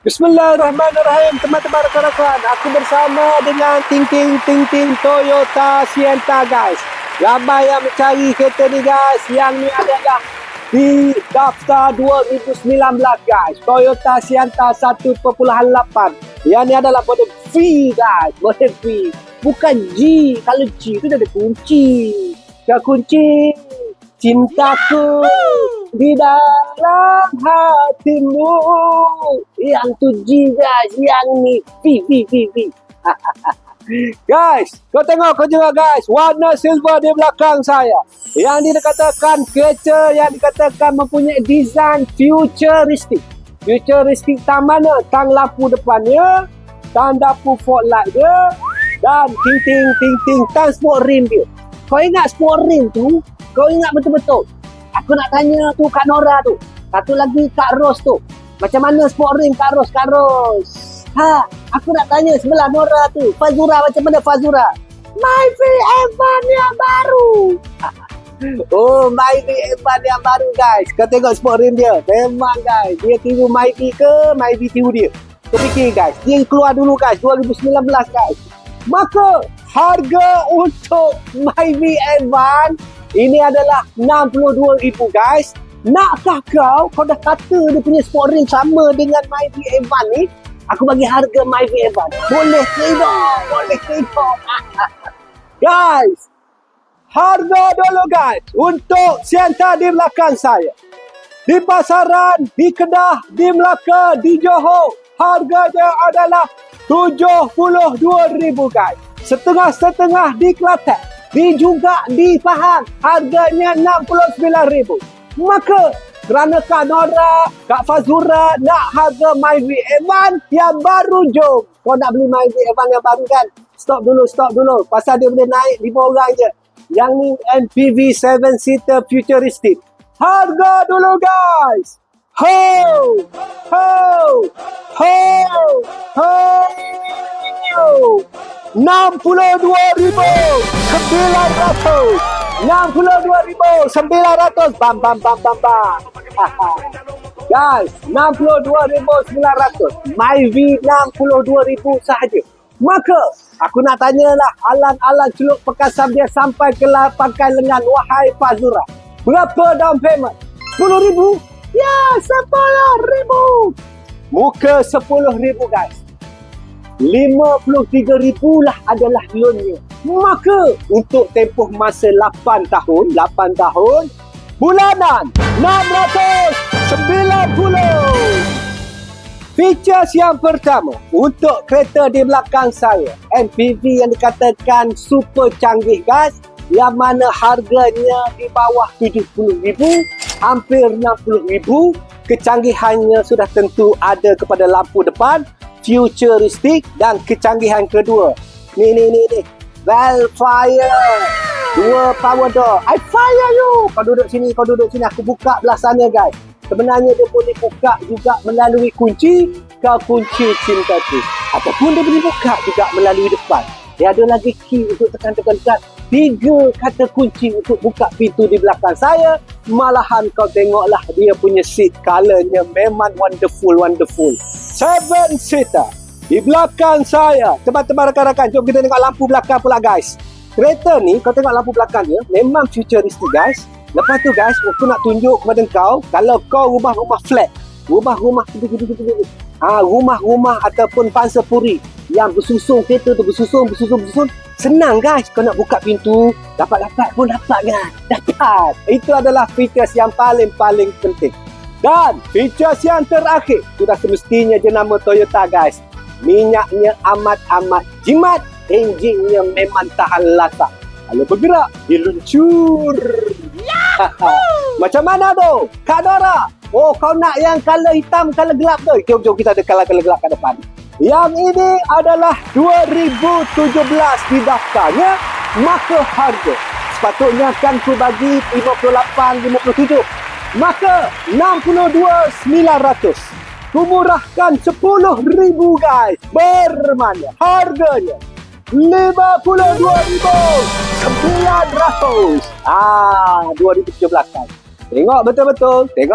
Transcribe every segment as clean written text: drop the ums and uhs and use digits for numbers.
Bismillahirrahmanirrahim, teman-teman rakan-rakan. Aku bersama dengan Ting Toyota Sienta guys. Ramai yang mencari kereta ni guys. Yang ni adalah di daftar 2019 guys. Toyota Sienta 1.8. Yang ni adalah model V guys. Model V. Bukan G. Kalau G tu dah ada kunci. Dah kunci. Cintaku di dalam hatimu. Yang tu G guys. Yang ni V. Guys, kau tengok kau juga guys. Warna silver di belakang saya. Yang dikatakan kereta yang dikatakan mempunyai design futuristic. Futuristic tang mana? Tang lampu depannya, tang dapur fog light dia, dan ting tang sport rim dia. Kau ingat sport rim tu? Kau ingat betul-betul? Aku nak tanya tu Kak Nora tu. Satu lagi Kak Ros tu. Macam mana sport rim Kak Ros? Aku nak tanya sebelah Nora tu. Fazura, macam mana Fazura? Myvi Evan yang baru. Oh, Myvi Evan yang baru guys. Kau tengok sport rim dia. Memang guys. Dia tiru Myvi ke? Myvi tiru dia. Kau fikir guys. Dia keluar dulu guys. 2019 guys. Maka harga untuk Myvi Evan ini adalah RM62,000 guys. Nakkah kau dah kata dia punya sport rim sama dengan Myvi Evan ni? Aku bagi harga Myvi Evan. Boleh tidak? Guys, harga dulu guys untuk Sienta di belakang saya. Di pasaran, di Kedah, di Melaka, di Johor, harganya adalah RM72,000 guys. Setengah-setengah di Kelantan. Juga di Pahang, harganya RM69,000. Maka kerana Kak Nora, Kak Fazura nak harga Myvi Evan yang baru, jom. Kau nak beli Myvi Evan yang baru kan? Stop dulu. Pasal dia boleh naik 5 orang je. Yang ni MPV 7-seater futuristic. Harga dulu guys. Ho! $62,900. Bam. Guys, $62,900. Myvi $62,000 sahaja. Maka aku nak tanyalah alang-alang celuk perkasan dia sampai ke pakai lengan. Wahai Fazura, berapa down payment? $10,000? Ya, $10,000. Muka $10,000 guys. $53,000 lah adalah loannya. Maka untuk tempoh masa 8 tahun, bulanan $690. Features yang pertama untuk kereta di belakang saya, MPV yang dikatakan super canggih guys, yang mana harganya di bawah $70,000, hampir $60,000. Kecanggihannya sudah tentu ada kepada lampu depan, futuristic, dan kecanggihan kedua. Ni. Velfire. 2 power door. I fire you. Kau duduk sini, aku buka belah sana guys. Sebenarnya dia boleh buka juga melalui kunci, kau kunci cinta tu. Ataupun dia boleh buka juga melalui depan. Dia ada lagi key untuk tekan-tekan. 3 kata kunci untuk buka pintu di belakang saya. Malahan kau tengoklah dia punya seat colornya memang wonderful. 7-seater. Di belakang saya, teman-teman rakan-rakan, jom kita tengok lampu belakang pula guys. Kereta ni, kau tengok lampu belakang dia, memang futuristic guys. Lepas tu guys, aku nak tunjuk kepada kau, kalau kau rumah-rumah flat, rumah-rumah rumah-rumah ataupun pansapuri yang bersusun kereta tu, bersusun, senang guys. Kau nak buka pintu, dapat pun dapat kan? Dapat. Itu adalah features yang paling penting. Dan features yang terakhir, sudah semestinya jenama Toyota guys. Minyaknya amat jimat, enjinnya memang tahan lata. Kalau bergerak, dia luncur. Macam mana tu? Kak Nora? Oh, kau nak yang color hitam, color gelap tu? Jom kita ada color gelap kat depan. Yang ini adalah 2017 di daftarnya. Maka harga sepatutnya akan ku bagi 57. Maka 62,900. Kumurahkan 10,000 guys. Bermakna harganya 52,900. 2017 kan. Tengok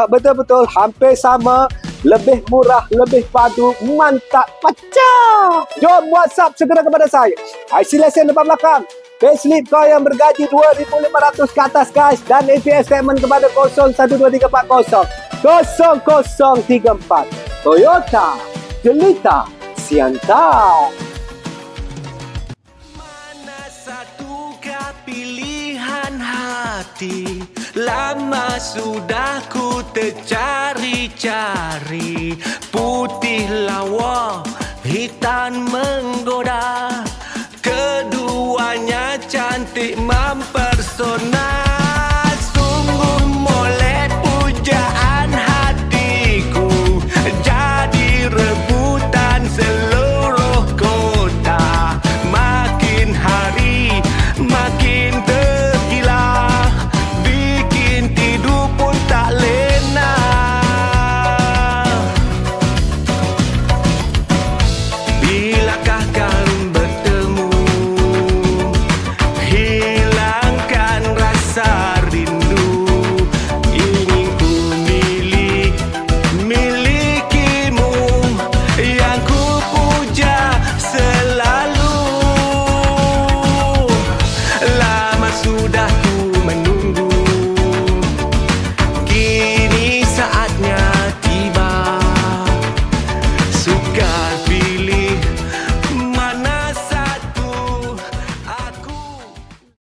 betul-betul. Hampir sama. Lebih murah, lebih padu, mantap, pecah. Jom WhatsApp segera kepada saya. IC lesen depan belakang. Payslip kau yang bergaji 2,500 ke atas guys. Dan APS statement kepada 012340 0034. Toyota Jelita Siantar. Mana satukah pilihan hati? Lama sudah ku tercari-cari. Putih lawa, hitam menggoda. Keduanya cantik mempersona.